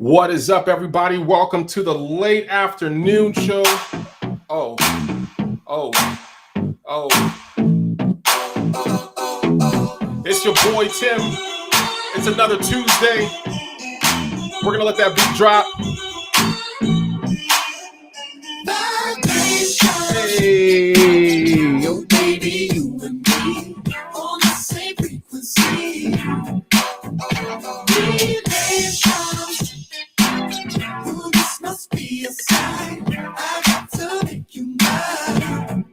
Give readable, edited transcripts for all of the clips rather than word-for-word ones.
What is up, everybody? Welcome to the late afternoon show. Oh. It's your boy, Tim. It's another Tuesday. We're going to let that beat drop. Hey, yo, baby, you and me on the same frequency. This must be a sign. I got to make you mine.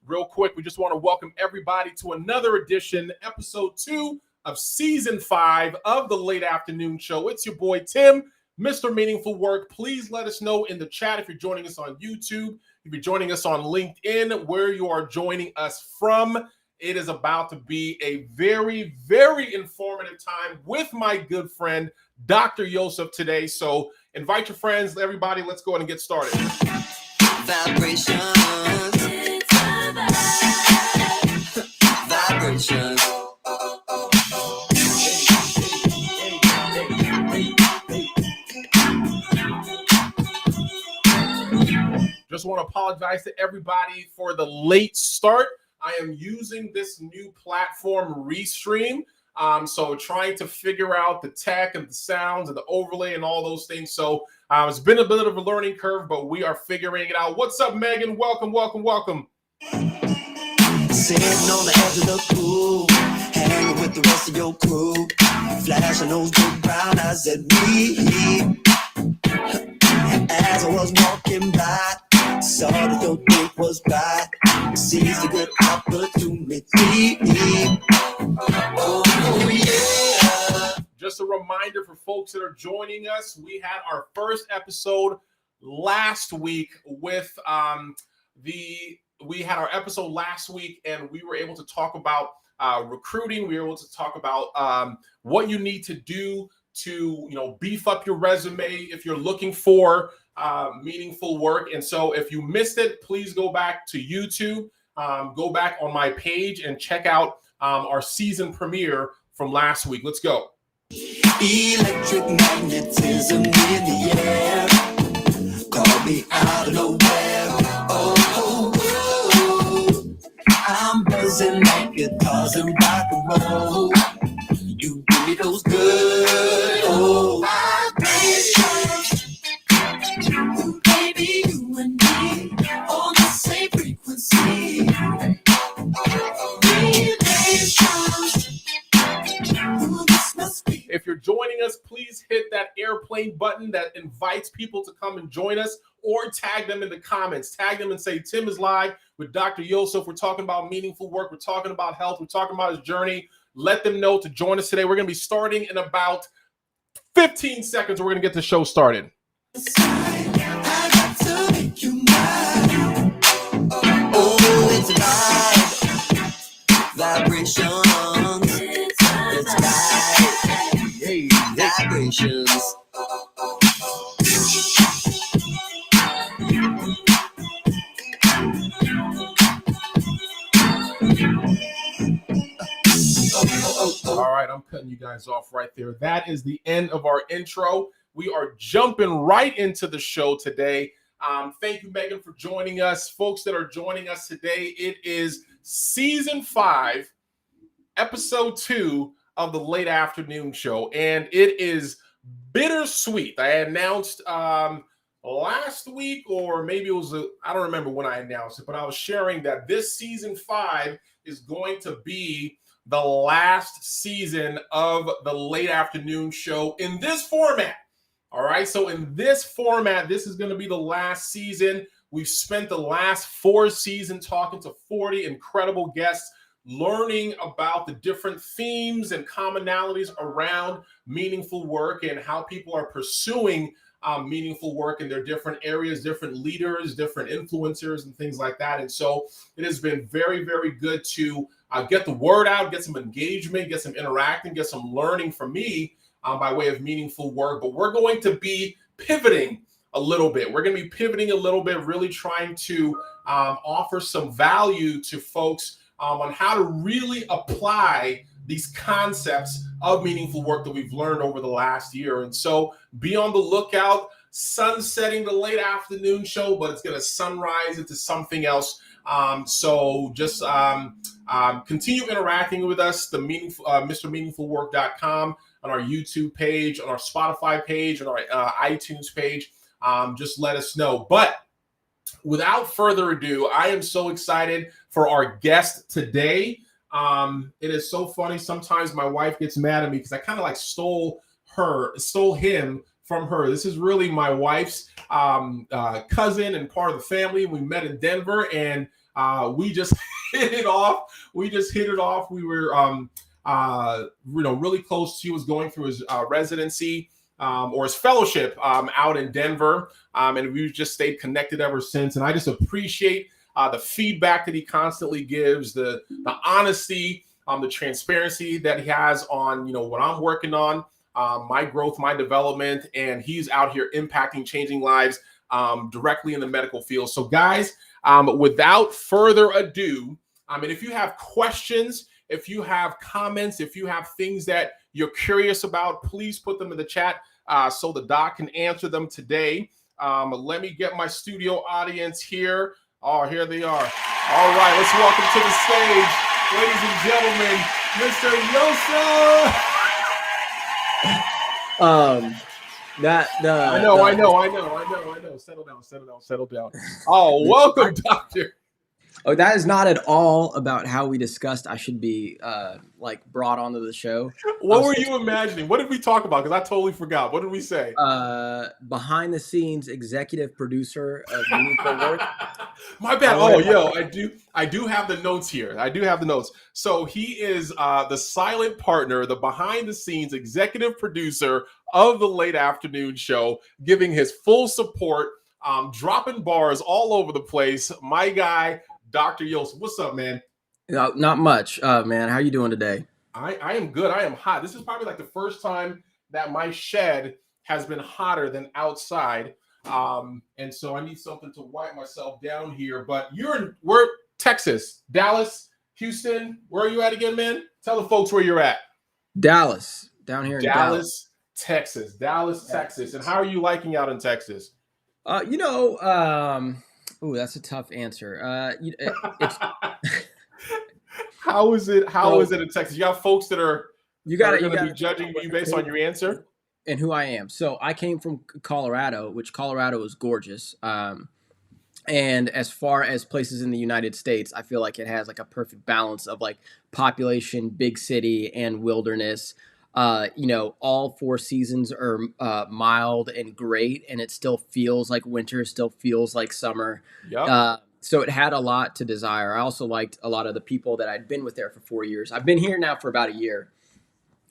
Real quick, we just want to welcome everybody to another edition, episode 2 of season 5 of the late afternoon show. It's your boy, Tim, Mr. Meaningful Work. Please let us know in the chat if you're joining us on YouTube, if you're joining us on LinkedIn, where you are joining us from. It is about to be a very, very informative time with my good friend, Dr. Yosafe today. So invite your friends, everybody. Let's go ahead and get started. Vibrations. Vibrations. Just want to apologize to everybody for the late start. I am using this new platform, Restream. So trying to figure out the tech and the sounds and the overlay and all those things. So it's been a bit of a learning curve, but we are figuring it out. What's up, Megan? Welcome. Sitting on the edge of the pool, hanging with the rest of your crew, flashing those big brown eyes at me. As I was walking by, saw that your dick was by, seized a good opportunity. Oh yeah. Just a reminder for folks that are joining us, we had our first episode last week with we had our episode last week, and we were able to talk about recruiting. We were able to talk about what you need to do to beef up your resume if you're looking for meaningful work. And so if you missed it, please go back to YouTube, go back on my page and check out our season premiere from last week. Let's go. Electric magnetism in the air, call me out of nowhere. Oh, I'm buzzing like guitars and rock and roll. You give me those good old vibrations. Baby, you and me on the same frequency. If you're joining us, please hit that airplane button that invites people to come and join us, or tag them in the comments. Tag them and say, Tim is live with Dr. Yosafe. We're talking about meaningful work. We're talking about health. We're talking about his journey. Let them know to join us today. We're going to be starting in about 15 seconds. We're going to get the show started. I got to make you mine. Oh, it's vibe. Vibrations. It's vibe. Hey, Vibrations. All right, I'm cutting you guys off right there. That is the end of our intro. We are jumping right into the show today. Thank you, Megan, for joining us. Folks that are joining us today, it is season 5, episode 2 of the late afternoon show, and it is bittersweet. I announced last week, or maybe it was, I don't remember when I announced it, but I was sharing that this season 5 is going to be the last season of the late afternoon show in this format. All right, so in this format, this is going to be the last season. We've spent the last 4 seasons talking to 40 incredible guests, learning about the different themes and commonalities around meaningful work and how people are pursuing meaningful work in their different areas, different leaders, different influencers, and things like that. And so it has been very, very good to get the word out, get some engagement, get some interacting, get some learning from me by way of meaningful work. But we're going to be pivoting a little bit. We're going to be pivoting a little bit, really trying to offer some value to folks on how to really apply these concepts of meaningful work that we've learned over the last year. And so be on the lookout. Sun setting the late afternoon show, but it's going to sunrise into something else. So just continue interacting with us, the meaningful, MrMeaningfulWork.com, on our YouTube page, on our Spotify page, on our iTunes page. Just let us know. But without further ado, I am so excited for our guest today. It is so funny. Sometimes my wife gets mad at me because I kind of like stole him from her. This is really my wife's cousin and part of the family. We met in Denver, and we just hit it off. We were really close. She was going through his residency or his fellowship out in Denver, and we've just stayed connected ever since. And I just appreciate the feedback that he constantly gives, the honesty, the transparency that he has on what I'm working on. My growth, my development, and he's out here impacting, changing lives directly in the medical field. So guys, without further ado, if you have questions, if you have comments, if you have things that you're curious about, please put them in the chat so the doc can answer them today. Let me get my studio audience here. Oh, here they are. All right, let's welcome to the stage, ladies and gentlemen, Mr. Yosafe. I know. Settle down. Oh, welcome, doctor. Oh, that is not at all about how we discussed I should be brought onto the show. What were you imagining? What did we talk about? Because I totally forgot. What did we say? Behind the scenes executive producer of Meaningful Work. My bad. Oh, I do have the notes here. So he is the silent partner, the behind the scenes executive producer of the late afternoon show, giving his full support, dropping bars all over the place. My guy, Dr. Yosafe. What's up, man? Not much, man. How you doing today? I am good. I am hot. This is probably like the first time that my shed has been hotter than outside. And so I need something to wipe myself down here. But we're Texas, Dallas, Houston. Where are you at again, man? Tell the folks where you're at. Dallas, down here in Dallas, Texas. Texas. And how are you liking out in Texas? That's a tough answer. It's How is it in Texas? You got folks that are going to be judging you based on your answer and who I am. So I came from Colorado, which Colorado is gorgeous. And as far as places in the United States, I feel like it has like a perfect balance of like population, big city, and wilderness. All 4 seasons are mild and great, and it still feels like winter, still feels like summer. Yep. So it had a lot to desire. I also liked a lot of the people that I'd been with there for 4 years. I've been here now for about a year.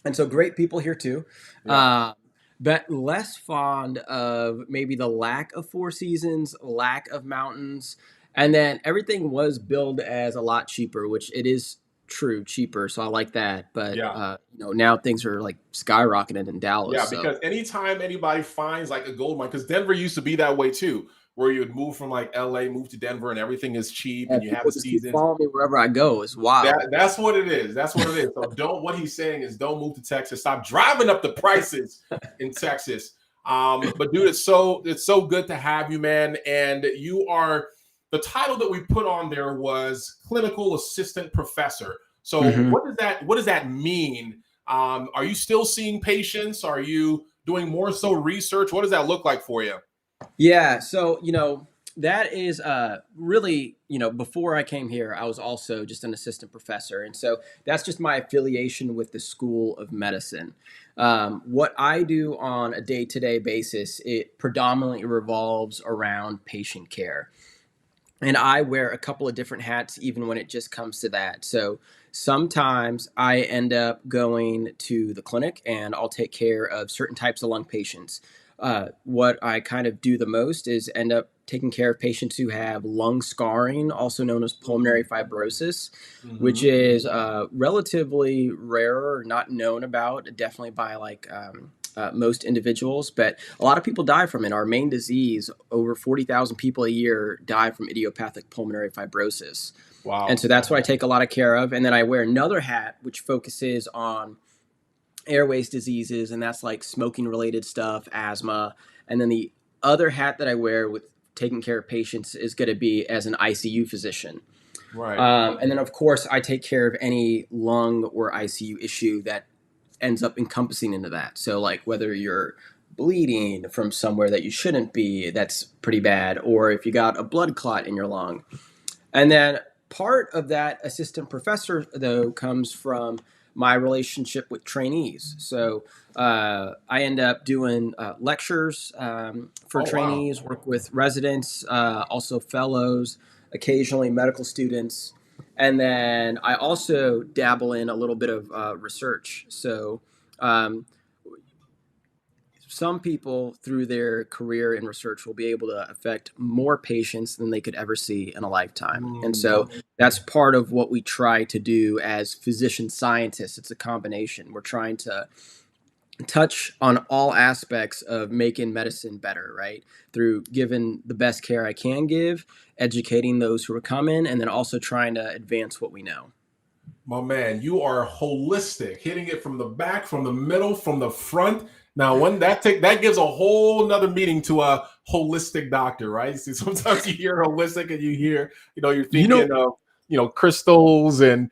And so great people here too. Yeah. But less fond of maybe the lack of 4 seasons, lack of mountains. And then everything was billed as a lot cheaper, which it is true, cheaper. So I like that. But, now things are like skyrocketing in Dallas. Yeah, because anytime anybody finds like a gold mine, because Denver used to be that way too, where you would move from like LA, move to Denver, and everything is cheap, and you have the seasons. Follow me wherever I go. It's wild. That's what it is. So what he's saying is don't move to Texas. Stop driving up the prices in Texas. But dude, it's so good to have you, man. And you are, the title that we put on there was clinical assistant professor. So what does that mean? Are you still seeing patients? Are you doing more so research? What does that look like for you? Yeah. So, that is really, before I came here, I was also just an assistant professor. And so that's just my affiliation with the School of Medicine. What I do on a day-to-day basis, it predominantly revolves around patient care. And I wear a couple of different hats, even when it just comes to that. So sometimes I end up going to the clinic and I'll take care of certain types of lung patients. What I kind of do the most is end up taking care of patients who have lung scarring, also known as pulmonary fibrosis, which is relatively rarer, not known about, definitely by most individuals, but a lot of people die from it. Our main disease, over 40,000 people a year die from idiopathic pulmonary fibrosis. Wow. And so that's what I take a lot of care of. And then I wear another hat, which focuses on airways diseases, and that's like smoking related stuff, asthma. And then the other hat that I wear with taking care of patients is going to be as an ICU physician. Right. And then of course I take care of any lung or ICU issue that ends up encompassing into that. So like whether you're bleeding from somewhere that you shouldn't be, that's pretty bad, or if you got a blood clot in your lung. And then part of that assistant professor, though, comes from my relationship with trainees. So I end up doing lectures for trainees, work with residents, also fellows, occasionally medical students. And then I also dabble in a little bit of research. So um, some people through their career in research will be able to affect more patients than they could ever see in a lifetime. And so that's part of what we try to do as physician scientists. It's a combination. We're trying to touch on all aspects of making medicine better, right? Through giving the best care I can give, educating those who are coming, and then also trying to advance what we know. My man, you are holistic, hitting it from the back, from the middle, from the front. Now, when that gives a whole nother meaning to a holistic doctor, right? See, sometimes you hear holistic and you hear, you're thinking of, crystals and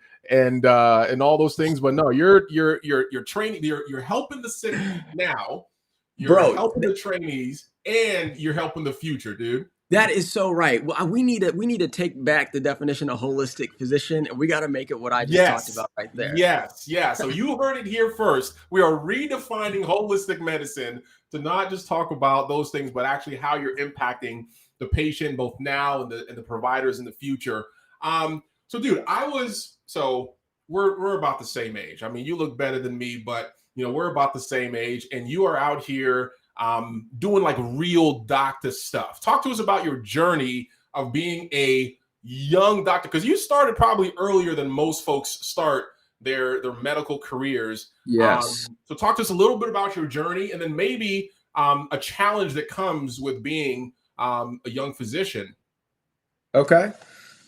all those things, but no, you're training, you're helping the sick now, you're helping the trainees, and you're helping the future, dude. That is so right. Well, we need to take back the definition of holistic physician, and we got to make it what I just talked about right there. Yes. So you heard it here first. We are redefining holistic medicine to not just talk about those things, but actually how you're impacting the patient both now and the providers in the future. So, dude, we're about the same age. I mean, you look better than me, but we're about the same age, and you are out here doing like real doctor stuff. Talk to us about your journey of being a young doctor, because you started probably earlier than most folks start their medical careers. Yes. So talk to us a little bit about your journey, and then maybe a challenge that comes with being a young physician. Okay.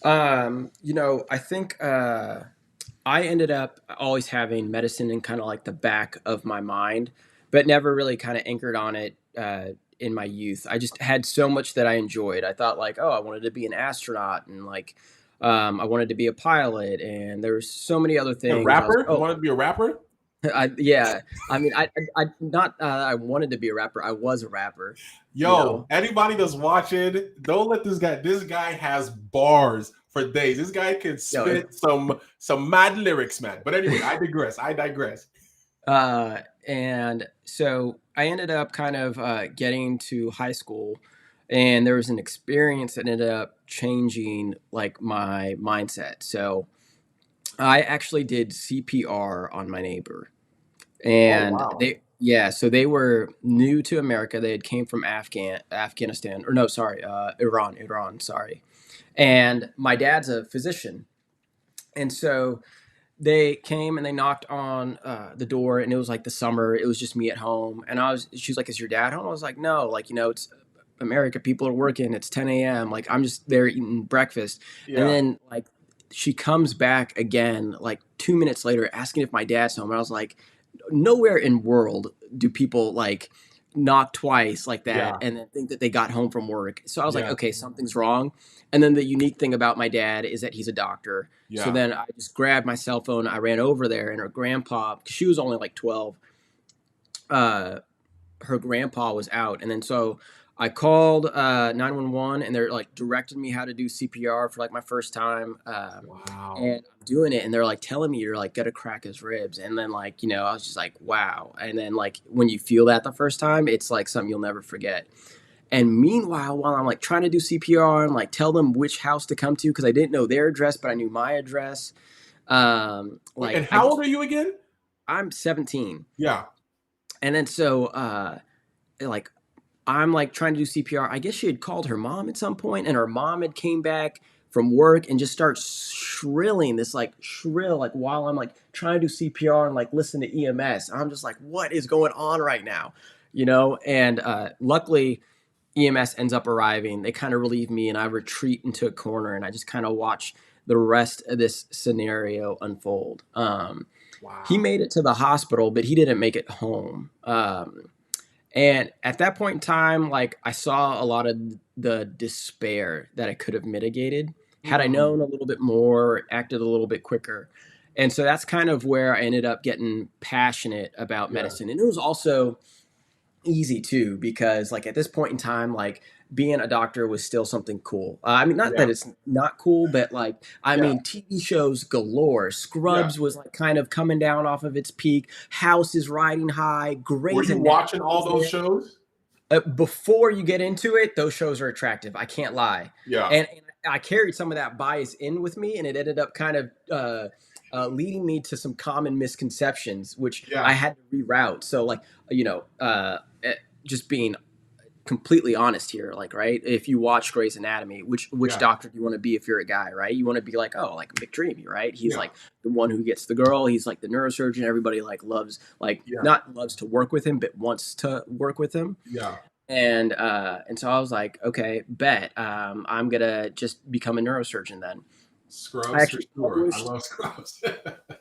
I think I ended up always having medicine in kind of like the back of my mind, but never really kind of anchored on it in my youth. I just had so much that I enjoyed. I thought like, oh, I wanted to be an astronaut, and like I wanted to be a pilot, and there were so many other things. A rapper? You wanted to be a rapper? Yeah. I mean, I wanted to be a rapper. I was a rapper. Anybody that's watching, don't let this guy. This guy has bars for days. This guy can spit some mad lyrics, man. But anyway, I digress. And so I ended up kind of getting to high school, and there was an experience that ended up changing like my mindset. So I actually did CPR on my neighbor, and so they were new to America. They had came from Afghanistan, or no, sorry, Iran, sorry. And my dad's a physician, and so they came and they knocked on the door, and it was like the summer. It was just me at home, and she was like, "Is your dad home?" I was like, "No, like, it's America. People are working. It's 10 a.m. Like, I'm just there eating breakfast." Yeah. And then like she comes back again, like 2 minutes later, asking if my dad's home. And I was like, nowhere in world do people like knock twice like that and then think that they got home from work. So I was like, okay, something's wrong. And then the unique thing about my dad is that he's a doctor. Yeah. So then I just grabbed my cell phone. I ran over there, and her grandpa, because she was only like 12, her grandpa was out. And then so I called 911, and they're like directed me how to do CPR for like my first time. Wow. And I'm doing it, and they're like telling me you're like gonna crack his ribs. And then like, I was just like, wow. And then like when you feel that the first time, it's like something you'll never forget. And meanwhile, while I'm like trying to do CPR and like tell them which house to come to, because I didn't know their address, but I knew my address. And how old are you again? I'm 17. Yeah. And then so like I'm like trying to do CPR. I guess she had called her mom at some point, and her mom had came back from work and just starts shrilling this like shrill, like while I'm like trying to do CPR and like listen to EMS. I'm just like, what is going on right now? And luckily EMS ends up arriving. They kind of relieve me, and I retreat into a corner, and I just kind of watch the rest of this scenario unfold. Wow. He made it to the hospital, but he didn't make it home. And at that point in time, like I saw a lot of the despair that I could have mitigated had I known a little bit more, acted a little bit quicker. And so that's kind of where I ended up getting passionate about medicine. And it was also easy too, because like at this point in time, like being a doctor was still something cool. I mean, not that it's not cool, but like, I mean, TV shows galore. Scrubs was like kind of coming down off of its peak. House is riding high. Grey's Were you Anatomy watching all was those there. shows? Before you get into it, those shows are attractive. I can't lie. Yeah. And I carried some of that bias in with me, and it ended up kind of leading me to some common misconceptions, which I had to reroute. So, like, just being completely honest here, like, right, if you watch Grey's Anatomy, which doctor do you want to be if you're a guy, right? You want to be like, oh, like McDreamy, right? He's like the one who gets the girl. He's like the neurosurgeon. Everybody like loves, like not loves to work with him, but wants to work with him. Yeah. And so I was like, okay, bet. I'm gonna just become a neurosurgeon then. Scrubs. I actually published. I love Scrubs.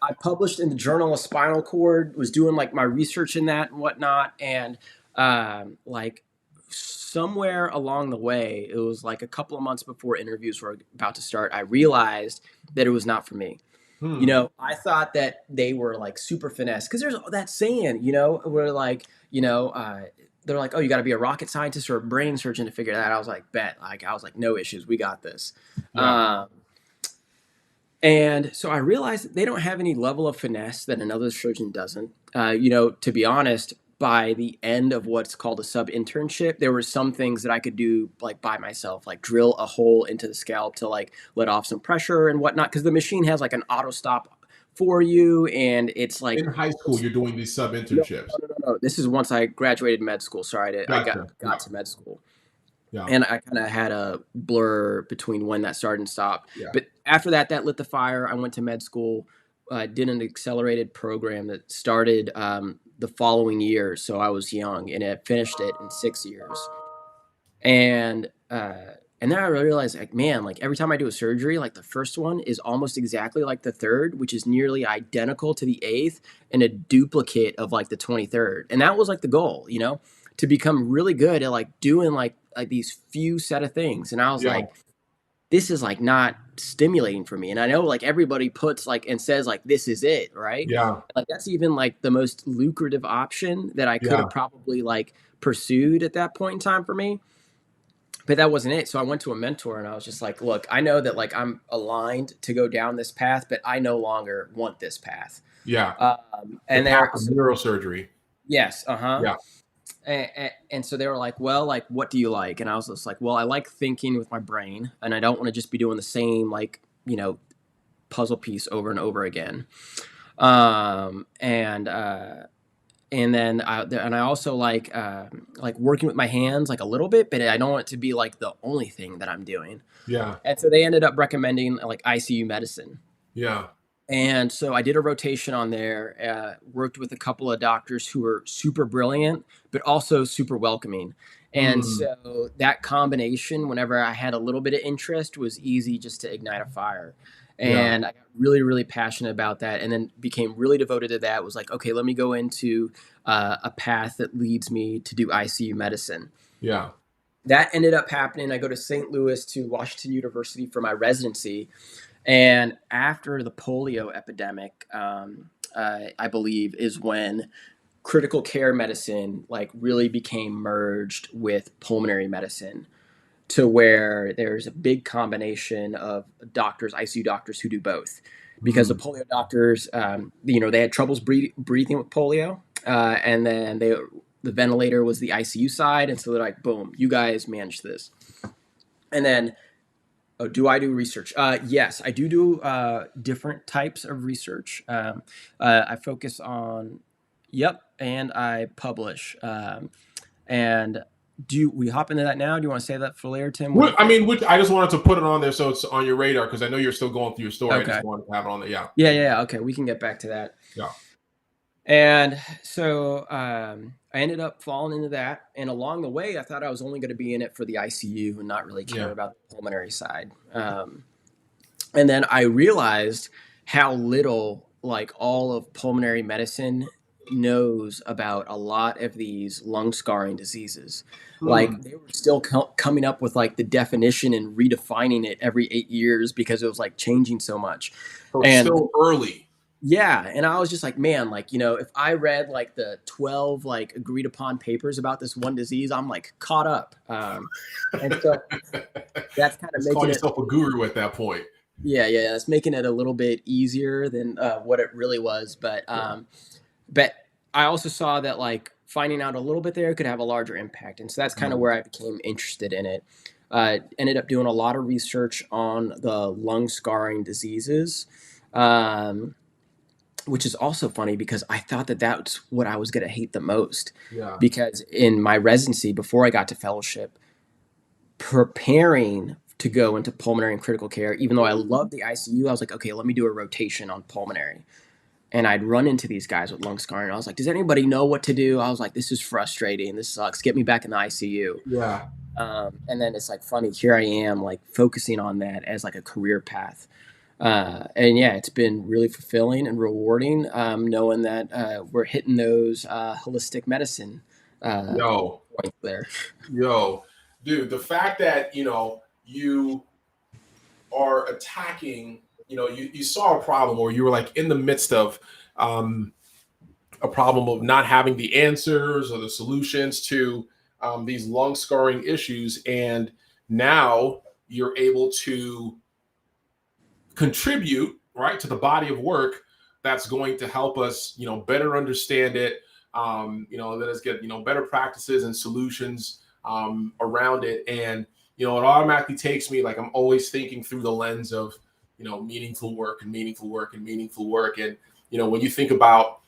I published in the Journal of Spinal Cord. Was doing like my research in that and whatnot, and like somewhere along the way, it was like a couple of months before interviews were about to start, I realized that it was not for me. You know, I thought that they were like super finesse, because there's that saying, you know, where like, you know, they're like, oh, you got to be a rocket scientist or a brain surgeon to figure that out. I was like, bet. Like, I was like, no issues. We got this. And so I realized that they don't have any level of finesse that another surgeon doesn't. You know, to be honest, by the end of what's called a sub-internship, there were some things that I could do like by myself, like drill a hole into the scalp to like let off some pressure and whatnot, because the machine has like an auto stop for you, and it's like in high school you're doing these sub-internships. No. This is once I graduated med school. Sorry, I got to med school. Yeah. And I kind of had a blur between when that started and stopped. Yeah. But after that lit the fire. I went to med school, did an accelerated program that started the following year. So I was young, and I finished it in 6 years. And then I realized, like, man, like every time I do a surgery, like the first one is almost exactly like the third, which is nearly identical to the 8th and a duplicate of like the 23rd. And that was like the goal, you know, to become really good at like doing like these few set of things. And I was like, this is like not stimulating for me. And I know like everybody puts like and says like, this is it, right? Yeah. Like that's even like the most lucrative option that I could have probably like pursued at that point in time for me. But that wasn't it. So I went to a mentor, and I was just like, look, I know that like I'm aligned to go down this path, but I no longer want this path. Yeah. And there's neurosurgery. Yes. Yeah. And so they were like, well, like, what do you like? And I was just like, well, I like thinking with my brain, and I don't want to just be doing the same, like, you know, puzzle piece over and over again. And then I also like working with my hands like a little bit, but I don't want it to be like the only thing that I'm doing. Yeah. And so they ended up recommending like ICU medicine. Yeah. And so I did a rotation on there, worked with a couple of doctors who were super brilliant, but also super welcoming. And so that combination, whenever I had a little bit of interest, was easy just to ignite a fire. And I got really, really passionate about that, and then became really devoted to that. Was like, okay, let me go into a path that leads me to do ICU medicine. Yeah. That ended up happening. I go to St. Louis to Washington University for my residency. And after the polio epidemic, I believe is when critical care medicine like really became merged with pulmonary medicine, to where there's a big combination of doctors, ICU doctors, who do both. Because the polio doctors, you know, they had troubles breathing with polio, and then the ventilator was the ICU side, and so they're like, boom, you guys manage this. And then, do I do research? Yes, I do different types of research. I focus on, and I publish. And do we hop into that now? Do you want to say that for later, Tim? I just wanted to put it on there so it's on your radar, because I know you're still going through your story. Okay. I just wanted to have it on there. Yeah. Okay, we can get back to that. Yeah. And so I ended up falling into that. And along the way, I thought I was only going to be in it for the ICU and not really care about the pulmonary side. And then I realized how little like all of pulmonary medicine knows about a lot of these lung scarring diseases. Like Hmm. they were still coming up with like the definition and redefining it every 8 years because it was like changing so much. So it's And still early. yeah, and I was just like, man, like, if I read like the 12 like agreed upon papers about this one disease, I'm like caught up. And so that's kind of Just call making it, yourself a guru at that point. yeah, it's making it a little bit easier than what it really was. But I also saw that like finding out a little bit there could have a larger impact, and so that's kind of Mm. where I became interested in it. Ended up doing a lot of research on the lung scarring diseases. Um, which is also funny because I thought that that's what I was going to hate the most. Yeah. Because in my residency, before I got to fellowship, preparing to go into pulmonary and critical care, even though I loved the ICU, I was like, okay, let me do a rotation on pulmonary. And I'd run into these guys with lung scarring. I was like, does anybody know what to do? I was like, this is frustrating. This sucks. Get me back in the ICU. Yeah. And then it's like funny. Here I am, like focusing on that as like a career path. And yeah, it's been really fulfilling and rewarding, knowing that we're hitting those holistic medicine Yo, points there. yo, dude, the fact that, you are attacking, you saw a problem, or you were like in the midst of um, a problem of not having the answers or the solutions to these lung scarring issues. And now you're able to contribute, right, to the body of work that's going to help us, better understand it, let us get, better practices and solutions around it. And, it automatically takes me, like, I'm always thinking through the lens of, meaningful work and meaningful work and meaningful work. And, when you think about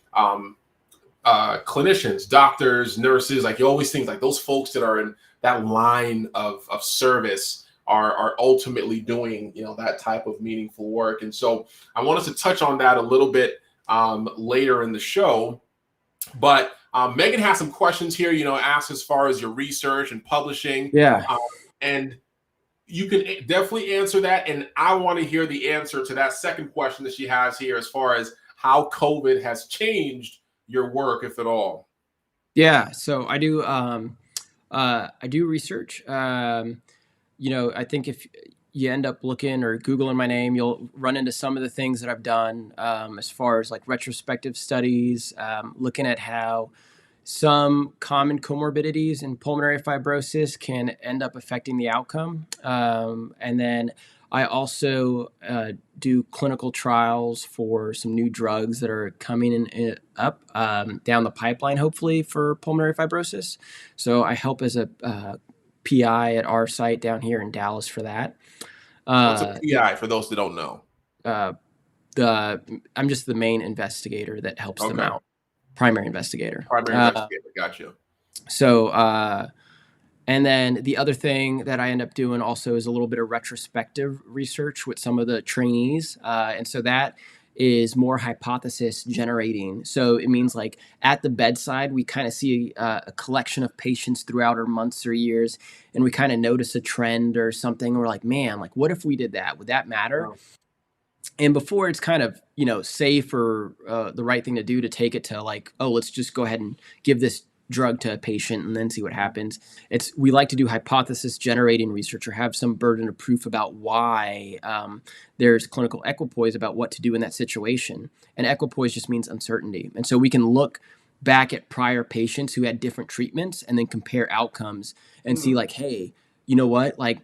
clinicians, doctors, nurses, like you always think like those folks that are in that line of service are ultimately doing, that type of meaningful work. And so I want us to touch on that a little bit later in the show. But Megan has some questions here, asked as far as your research and publishing. Yeah. And you can definitely answer that. And I want to hear the answer to that second question that she has here as far as how COVID has changed your work, if at all. Yeah. So I do research. I think if you end up looking or Googling my name, you'll run into some of the things that I've done as far as like retrospective studies, looking at how some common comorbidities in pulmonary fibrosis can end up affecting the outcome. And then I also do clinical trials for some new drugs that are coming up down the pipeline, hopefully, for pulmonary fibrosis. So I help as a PI at our site down here in Dallas for that. What's a PI for those that don't know? Uh, I'm just the main investigator that helps them Okay. out. Primary investigator. Primary investigator. Gotcha. So, and then the other thing that I end up doing also is a little bit of retrospective research with some of the trainees. And so that is more hypothesis generating. So it means like at the bedside, we kind of see a collection of patients throughout our months or years, and we kind of notice a trend or something. We're like, man, like what if we did that? Would that matter? Wow. And before it's kind of, safe or the right thing to do to take it to like, oh, let's just go ahead and give this drug to a patient and then see what happens. We like to do hypothesis generating research or have some burden of proof about why there's clinical equipoise about what to do in that situation. And equipoise just means uncertainty. And so we can look back at prior patients who had different treatments and then compare outcomes and see like, hey, you know what? Like,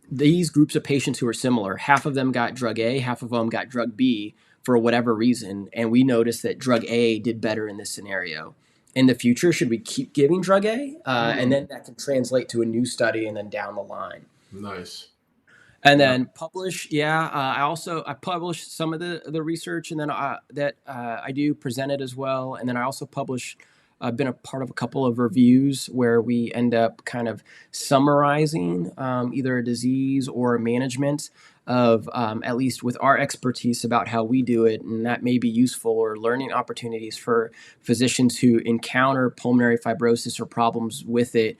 these groups of patients who are similar, half of them got drug A, half of them got drug B for whatever reason. And we noticed that drug A did better in this scenario. In the future, should we keep giving drug A? And then that can translate to a new study and then down the line. Nice. And then publish. Yeah, I published some of the research, and then I do present it as well. And then I also publish. I've been a part of a couple of reviews where we end up kind of summarizing either a disease or a management of at least with our expertise about how we do it, and that may be useful or learning opportunities for physicians who encounter pulmonary fibrosis or problems with it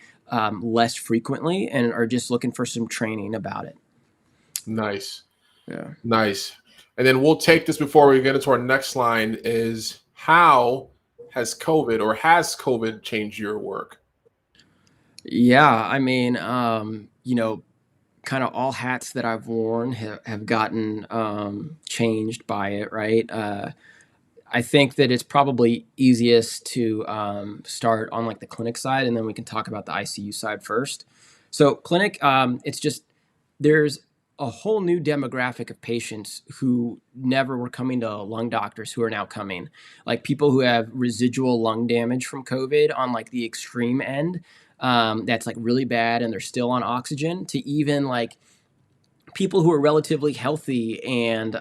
less frequently and are just looking for some training about it. Nice. Yeah. Nice. And then we'll take this before we get into our next line is how has COVID changed your work? Yeah. I mean, kind of all hats that I've worn have gotten changed by it, right? I think that it's probably easiest to start on like the clinic side, and then we can talk about the ICU side first. So clinic, it's just there's a whole new demographic of patients who never were coming to lung doctors who are now coming, like people who have residual lung damage from COVID on like the extreme end. That's like really bad and they're still on oxygen, to even like people who are relatively healthy and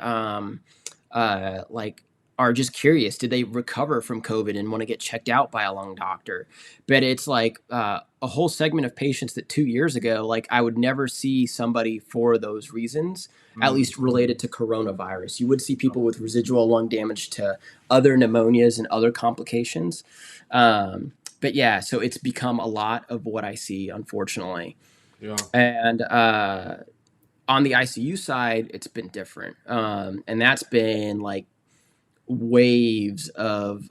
like are just curious, did they recover from COVID and want to get checked out by a lung doctor? But it's like a whole segment of patients that 2 years ago, like I would never see somebody for those reasons, at least related to coronavirus. You would see people with residual lung damage to other pneumonias and other complications. But yeah, so it's become a lot of what I see, unfortunately. Yeah. And on the ICU side, it's been different. And that's been like waves of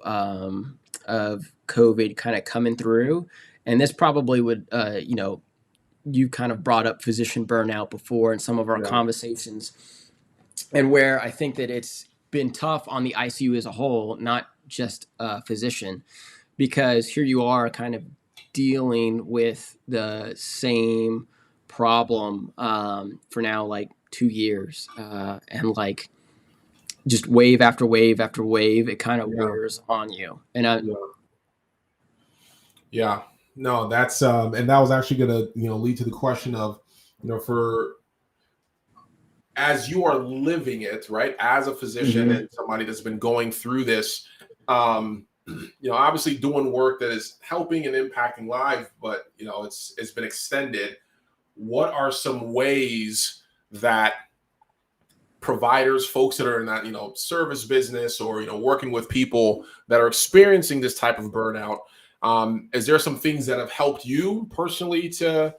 COVID kind of coming through. And this probably would, you kind of brought up physician burnout before in some of our conversations, and where I think that it's been tough on the ICU as a whole, not just a physician, because here you are kind of dealing with the same problem for now like 2 years, and like just wave after wave after wave, it kind of wears on you. And yeah, no, that's and that was actually going to lead to the question of for as you are living it, right, as a physician and somebody that's been going through this, obviously doing work that is helping and impacting lives, but it's been extended. What are some ways that providers, folks that are in that service business or working with people that are experiencing this type of burnout, is there some things that have helped you personally to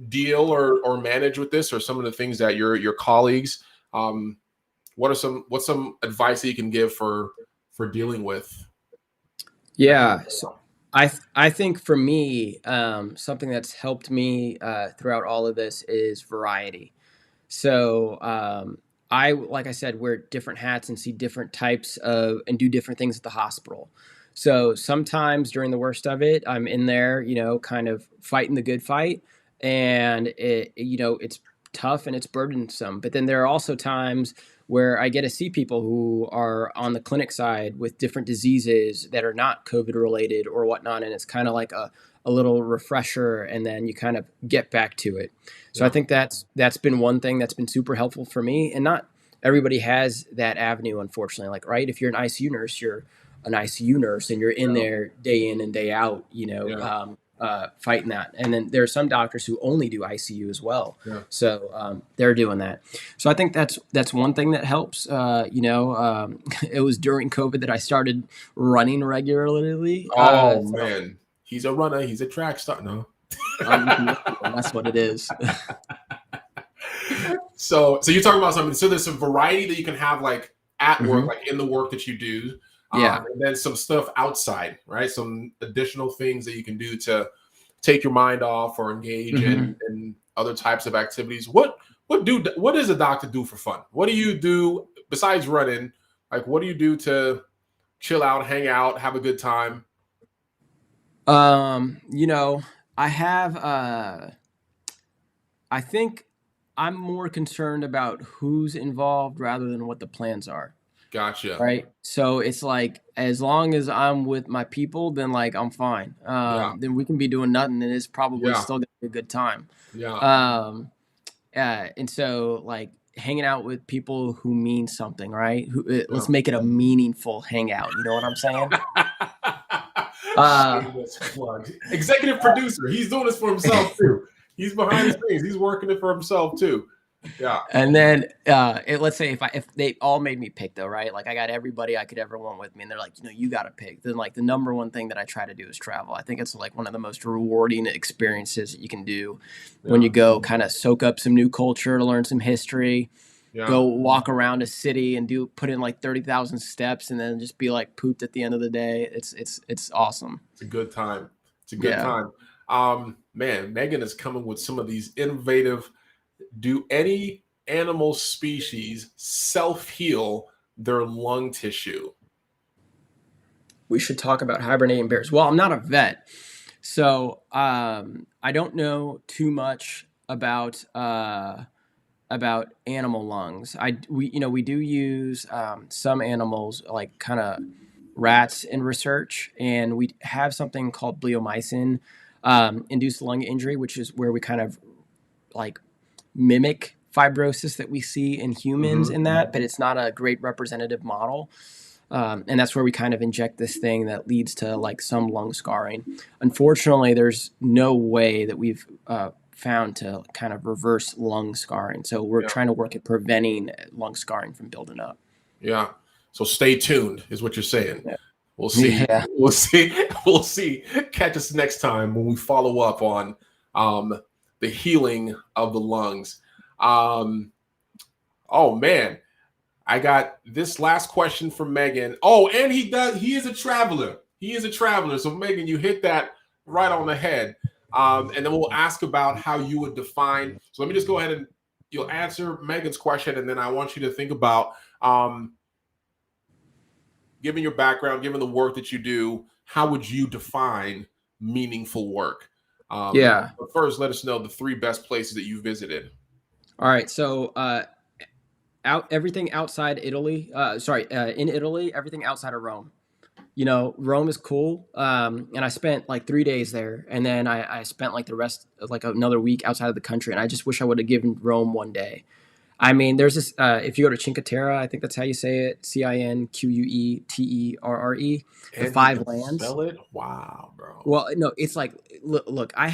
deal or manage with this, or some of the things that your colleagues, what's some advice that you can give for dealing with? Yeah, so I think for me, something that's helped me throughout all of this is variety. So I, like I said, wear different hats and see different types of and do different things at the hospital. So sometimes during the worst of it, I'm in there, kind of fighting the good fight, and it's tough and it's burdensome. But then there are also times where I get to see people who are on the clinic side with different diseases that are not COVID related or whatnot. And it's kind of like a little refresher, and then you kind of get back to it. So I think that's been one thing that's been super helpful for me. And not everybody has that avenue, unfortunately. Like, right, if you're an ICU nurse, you're an ICU nurse and you're in there day in and day out, fighting that. And then there are some doctors who only do ICU as well. Yeah. So they're doing that. So I think that's one thing that helps. It was during COVID that I started running regularly. Man, he's a runner. He's a track star. No. That's what it is. So you're talking about something. So there's a variety that you can have like at work, like in the work that you do. And then some stuff outside, right? Some additional things that you can do to take your mind off or engage in other types of activities. What does a doctor do for fun? What do you do besides running? Like, what do you do to chill out, hang out, have a good time? I have, I think I'm more concerned about who's involved rather than what the plans are. Gotcha. Right. So it's like, as long as I'm with my people, then like, I'm fine. Then we can be doing nothing and it's probably still gonna be a good time. Yeah. And so like hanging out with people who mean something, right? Let's make it a meaningful hangout. You know what I'm saying? Executive producer. He's doing this for himself too. He's behind the scenes. He's working it for himself too. Yeah. And then let's say if they all made me pick though, right? Like I got everybody I could ever want with me, and they're like, you got to pick. Then like the number one thing that I try to do is travel. I think it's like one of the most rewarding experiences that you can do when you go kind of soak up some new culture, to learn some history, go walk around a city and put in like 30,000 steps, and then just be like pooped at the end of the day. It's awesome. It's a good time. It's a good time. Man, Megan is coming with some of these innovative. Do any animal species self-heal their lung tissue? We should talk about hibernating bears. Well, I'm not a vet, so I don't know too much about animal lungs. We do use some animals, like kind of rats, in research, and we have something called bleomycin induced lung injury, which is where we kind of like mimic fibrosis that we see in humans in that, but it's not a great representative model. And that's where we kind of inject this thing that leads to like some lung scarring. Unfortunately, there's no way that we've found to kind of reverse lung scarring. So we're trying to work at preventing lung scarring from building up. Yeah. So stay tuned is what you're saying. Yeah. We'll see. Yeah. We'll see. Catch us next time when we follow up on the healing of the lungs. Oh man, I got this last question from Megan. Oh, and he is a traveler. So Megan, you hit that right on the head. And then we'll ask about how you would define. So let me just go ahead and you'll answer Megan's question, and then I want you to think about given your background, given the work that you do, how would you define meaningful work? But first, let us know the 3 best places that you visited. All right. So everything outside Italy. In Italy, everything outside of Rome. Rome is cool. And I spent like 3 days there, and then I spent like the rest of like another week outside of the country. And I just wish I would have given Rome one day. I mean, there's this, if you go to Cinque Terre, I think that's how you say it, Cinqueterre, the 5 lands. Spell it? Wow, bro. Well, no, it's like, look, I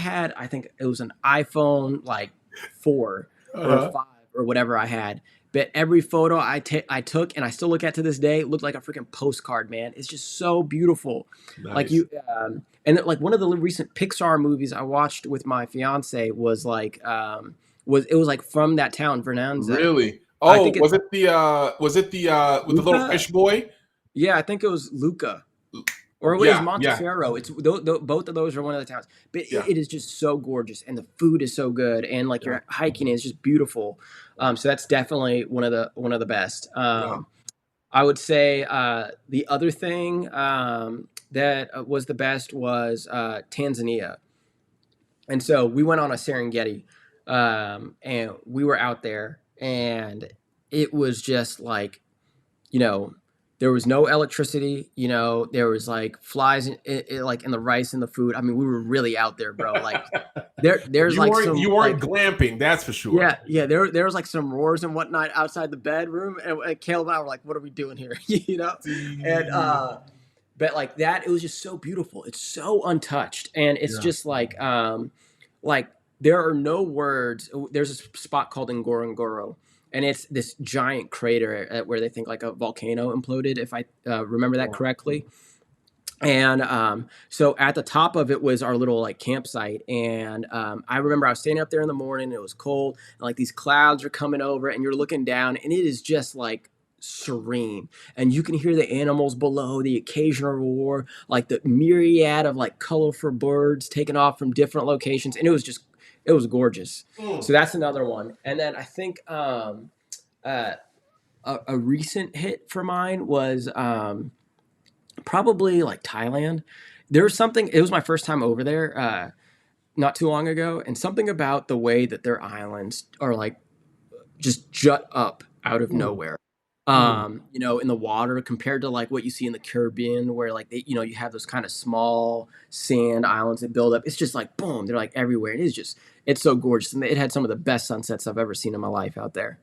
think it was an iPhone like 4 or 5 or whatever I had. But every photo I took, and I still look at to this day, looked like a freaking postcard, man. It's just so beautiful. Nice. Like and like one of the recent Pixar movies I watched with my fiance was like, was like from that town, Vernanza. Really? Oh, was it the with the little fish boy? Yeah, I think it was Luca, or it was Monteferro. It's both of those are one of the towns. But it is just so gorgeous, and the food is so good, and like your hiking is just beautiful. So that's definitely one of the best. I would say the other thing that was the best was Tanzania, and so we went on a Serengeti. And we were out there, and it was just like, there was no electricity, there was like flies like in the rice and the food. I mean, we were really out there, bro. Like there's you weren't glamping, that's for sure. Yeah. There was like some roars and whatnot outside the bedroom, and Caleb and I were like, what are we doing here? And but like that, it was just so beautiful. It's so untouched, and it's just like there are no words. There's a spot called Ngorongoro, and it's this giant crater where they think like a volcano imploded, if I remember that correctly. And so at the top of it was our little like campsite. And I remember I was standing up there in the morning, and it was cold, and like these clouds are coming over, and you're looking down, and it is just like serene, and you can hear the animals below, the occasional roar, like the myriad of like colorful birds taking off from different locations. And it was gorgeous. So that's another one. And then I think a recent hit for mine was probably like Thailand. There was something, it was my first time over there not too long ago, and something about the way that their islands are like just jut up out of nowhere. In the water, compared to like what you see in the Caribbean, where like they, you have those kind of small sand islands that build up. It's just like boom, they're like everywhere. It's so gorgeous, and it had some of the best sunsets I've ever seen in my life out there.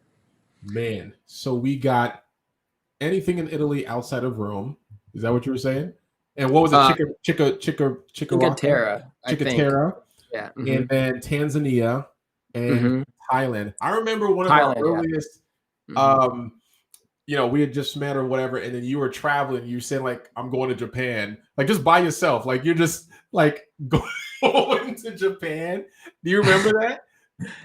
Man, so we got anything in Italy outside of Rome? Is that what you were saying? And what was it? Cinque Terre. Yeah, and then Tanzania and Thailand. I remember one of our Thailand, yeah. earliest, Mhm. we had just met or whatever, and then you were traveling. You said like, "I'm going to Japan," like just by yourself. Like you're just like going to Japan. Do you remember that?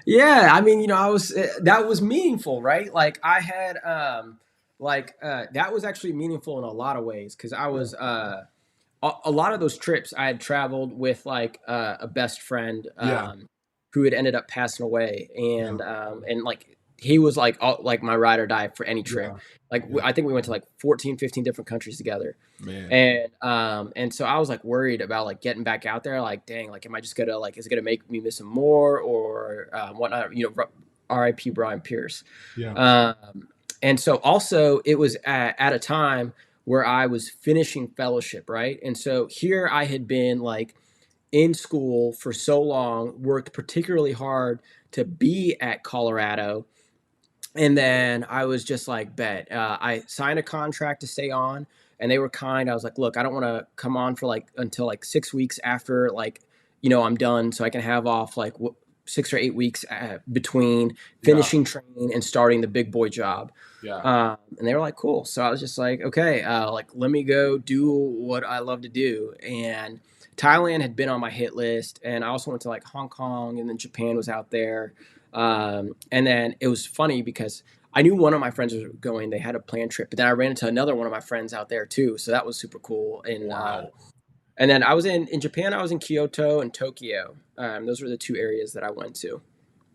Yeah, I mean, I was that was meaningful, right? Like I had that was actually meaningful in a lot of ways because I was a lot of those trips I had traveled with like a best friend Yeah, who had ended up passing away, yeah, and like he was like like my ride or die for any trip. yeah, Like yeah. I think we went to like 14, 15 different countries together. Man, And so I was like worried about like getting back out there. Like, dang, like, am I just gonna like, is it gonna make me miss him more or whatnot? R.I.P. Brian Pierce. yeah, And so also it was at a time where I was finishing fellowship, right? And so here I had been like in school for so long, worked particularly hard to be at Colorado, and then I was just like, bet. I signed a contract to stay on, and they were kind. I was like, look, I don't want to come on for like until like 6 weeks after like, I'm done, so I can have off like 6 or 8 weeks between yeah, finishing training and starting the big boy job. yeah. And they were like, cool. So I was just like, okay, like let me go do what I love to do. And Thailand had been on my hit list, and I also went to like Hong Kong, and then Japan was out there. And then it was funny because I knew one of my friends was going. They had a planned trip, but then I ran into another one of my friends out there too. So that was super cool. Wow, And then I was in Japan. I was in Kyoto and Tokyo. Those were the two areas that I went to.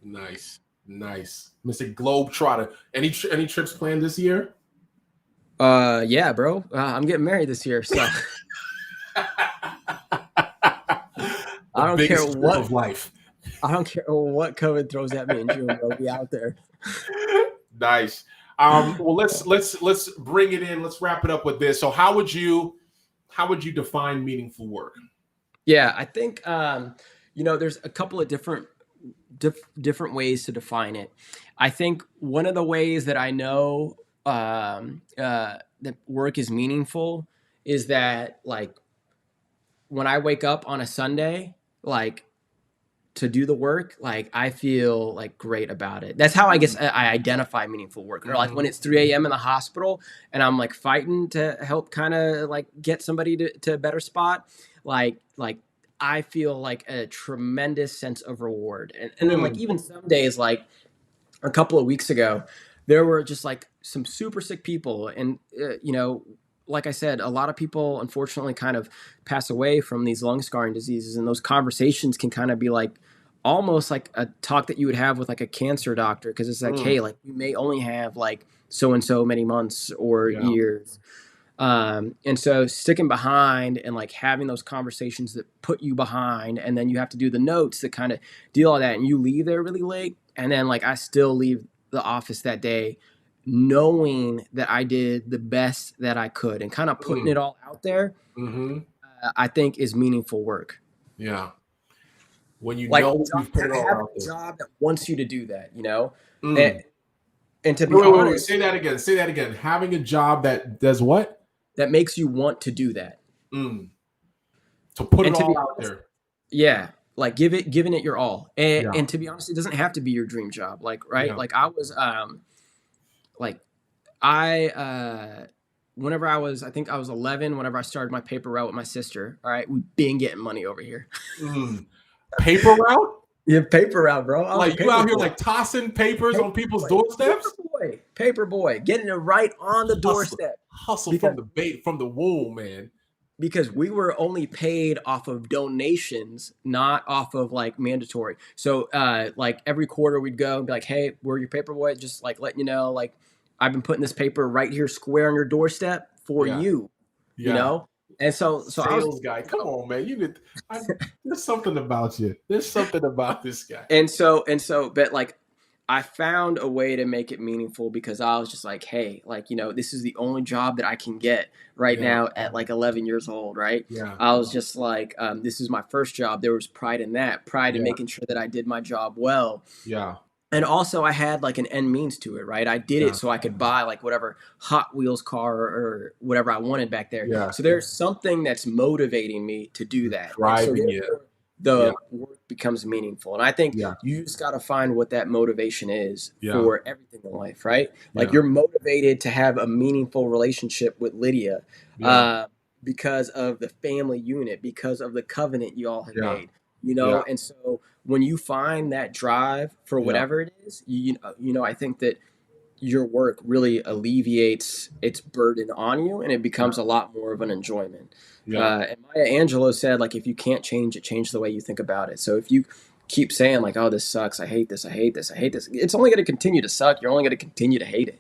nice, nice, Mr. Globetrotter. Any trips planned this year? Yeah, bro. I'm getting married this year, so The I don't care biggest trip what of life. COVID throws at me in June. We'll be out there. Nice. Well, let's bring it in. Let's wrap it up with this. So, how would you define meaningful work? Yeah, I think there's a couple of different ways to define it. I think one of the ways that I know that work is meaningful is that like when I wake up on a Sunday, like to do the work, like I feel like great about it. That's how I guess I identify meaningful work. Or like when it's 3 a.m. in the hospital and I'm like fighting to help kind of like get somebody to a better spot, like I feel like a tremendous sense of reward. And then like even some days, like a couple of weeks ago, there were just like some super sick people. And, like I said, a lot of people unfortunately kind of pass away from these lung scarring diseases. And those conversations can kind of be like almost like a talk that you would have with like a cancer doctor. Cause it's like, hey, like you may only have like so-and-so many months or years. And so sticking behind and like having those conversations that put you behind, and then you have to do the notes that kind of deal all that, and you leave there really late. And then like I still leave the office that day knowing that I did the best that I could and kind of putting it all out there, I think is meaningful work. Yeah. When you Like know you've put it all having out a there. job that wants you to do that, Mm. and to be Wait. honest, Say that again. Say that again. Having a job that does what? that makes you want to do that. To put And it to be all out honest, there. yeah, like giving it your all. And Yeah. and to be honest, it doesn't have to be your dream job. Like, right? Yeah. Like I was like I whenever I think I was 11 whenever I started my paper route with my sister. All right, we've been getting money over here. Paper route? Yeah, paper route, bro. I was Like a you out paper here boy. like tossing papers on people's Paper doorsteps? paper boy, getting it right on the doorstep. Hustle Because- from the womb, man. Because we were only paid off of donations, not off of like mandatory. So like every quarter we'd go and be like, hey, we're your paper boy, just like letting you know, like I've been putting this paper right here square on your doorstep for you, you know? And so I was sales guy. Come on, man. There's something about you. There's something about this guy. And so, but like I found a way to make it meaningful because I was just like, hey, like, this is the only job that I can get right now at like 11 years old, right? Yeah. I was just like, this is my first job. There was pride in that, pride in making sure that I did my job well. Yeah. And also I had like an end means to it, right? I did it so I could buy like whatever Hot Wheels car or whatever I wanted back there. Yeah. So there's something that's motivating me to do that. Driving you. the work becomes meaningful. And I think Yeah. you just got to find what that motivation is Yeah. for everything in life, right? Like Yeah. you're motivated to have a meaningful relationship with Lydia because of the family unit, because of the covenant you all have made, you know? And so when you find that drive for whatever it is, you know, I think that your work really alleviates its burden on you, and it becomes a lot more of an enjoyment. And Maya Angelou said, like, if you can't change it, change the way you think about it. So if you keep saying like, oh, this sucks, I hate this, I hate this, I hate this, it's only going to continue to suck. You're only going to continue to hate it.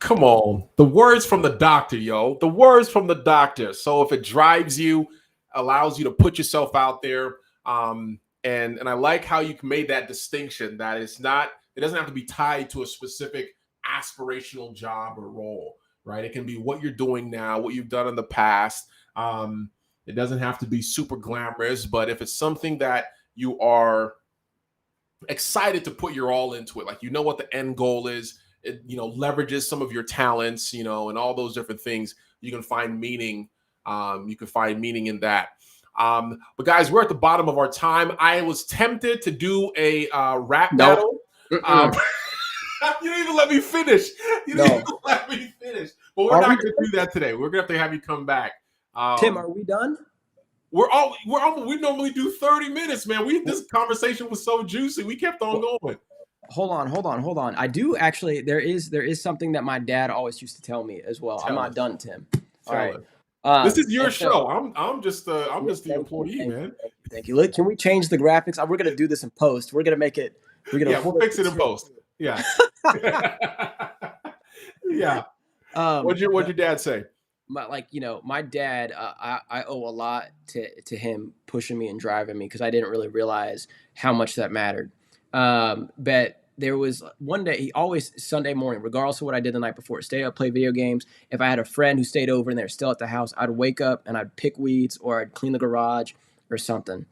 Come on. The words from the doctor, yo. The words from the doctor. So if it drives you, allows you to put yourself out there, and I like how you made that distinction that it's not, it doesn't have to be tied to a specific aspirational job or role, right? It can be what you're doing now, what you've done in the past. It doesn't have to be super glamorous, but if it's something that you are excited to put your all into it, like you know what the end goal is, it, you know, leverages some of your talents, you know, and all those different things, you can find meaning. You can find meaning in that. But guys, we're at the bottom of our time. I was tempted to do a rap battle. You didn't even let me finish. You didn't even let me finish. But we're not going to do that today. We're going to have you come back. Tim, are we done? We normally do 30 minutes, man. This conversation was so juicy. We kept on going. Hold on. I do actually. There is something that my dad always used to tell me as well. I'm not done, Tim. All right. This is your show. I'm just the employee, man. Thank you. Look, can we change the graphics? We're gonna do this in post. We're gonna make it. We'll fix it in post. Yeah. Yeah. What'd your dad say? My dad, I owe a lot to him pushing me and driving me because I didn't really realize how much that mattered. But there was one day, he always, Sunday morning, regardless of what I did the night before, stay up, play video games. If I had a friend who stayed over and they're still at the house, I'd wake up and I'd pick weeds or I'd clean the garage or something.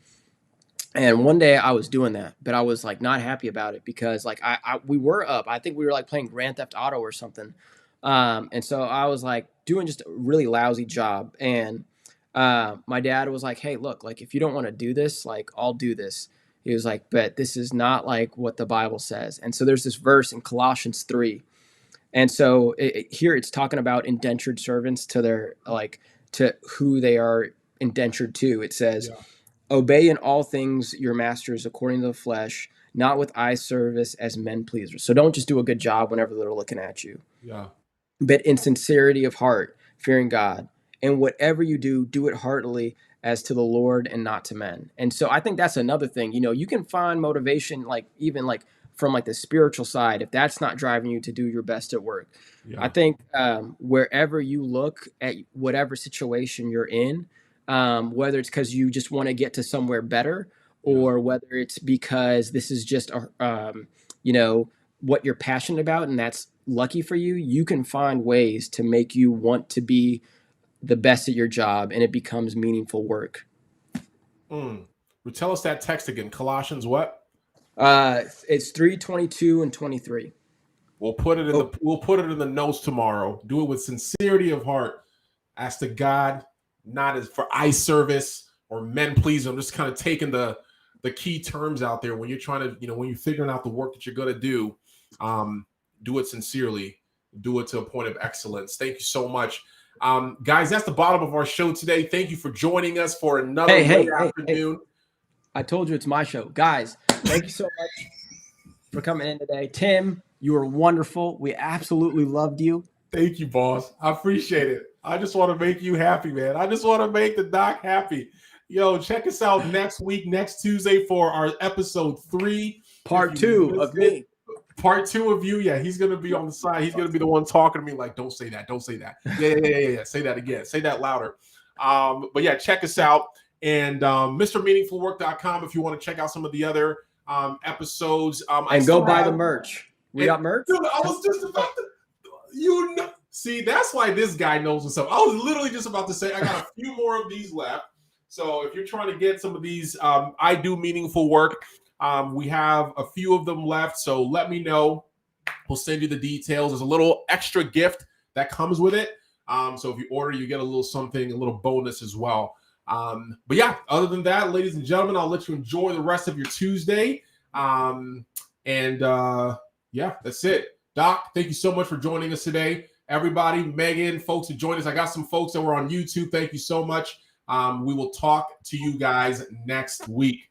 And one day I was doing that, but I was like not happy about it because like we were up. I think we were like playing Grand Theft Auto or something. And so I was like doing just a really lousy job. And my dad was like, hey, look, like if you don't want to do this, like I'll do this. He was like, but this is not like what the Bible says. And so there's this verse in Colossians 3. And so here it's talking about indentured servants to their, like, to who they are indentured to. It says, obey in all things your masters according to the flesh, not with eye service as men pleasers. So don't just do a good job whenever they're looking at you. But in sincerity of heart, fearing God. And whatever you do, do it heartily as to the Lord and not to men. And so I think that's another thing. You know, you can find motivation, like even like from like the spiritual side, if that's not driving you to do your best at work. I think wherever you look at whatever situation you're in, whether it's because you just want to get to somewhere better, or whether it's because this is just you know, what you're passionate about and that's lucky for you, you can find ways to make you want to be the best at your job, and it becomes meaningful work. Well, tell us that text again. Colossians what? It's 3:22 and 23. We'll put it in the notes tomorrow. Do it with sincerity of heart. Ask to God, not as for eye service or men please. I'm just kind of taking the key terms out there when you're trying to, you know, when you're figuring out the work that you're going to do it sincerely, do it to a point of excellence. Thank you so much. Guys, that's the bottom of our show today. Thank you for joining us for another afternoon. I told you it's my show. Guys, thank you so much for coming in today. Tim, you were wonderful. We absolutely loved you. Thank you, boss. I appreciate it. I just want to make you happy, man. I just want to make the doc happy. Yo, check us out next week, next Tuesday for our episode 3. Part 2 of me. Part 2 of you. Yeah, he's going to be on the side. He's going to be the one talking to me like, don't say that. Don't say that. Yeah. Say that again. Say that louder. But yeah, check us out. And MrMeaningfulWork.com if you want to check out some of the other episodes. And go buy the merch. We got merch? Dude, I was just about to, see, that's why this guy knows what's up. I was literally just about to say, I got a few more of these left. So if you're trying to get some of these, I do meaningful work. We have a few of them left, so let me know. We'll send you the details. There's a little extra gift that comes with it. So if you order, you get a little something, a little bonus as well. But yeah, other than that, ladies and gentlemen, I'll let you enjoy the rest of your Tuesday. Yeah, that's it. Doc, thank you so much for joining us today. Everybody, Megan, folks who joined us. I got some folks that were on YouTube. Thank you so much. We will talk to you guys next week.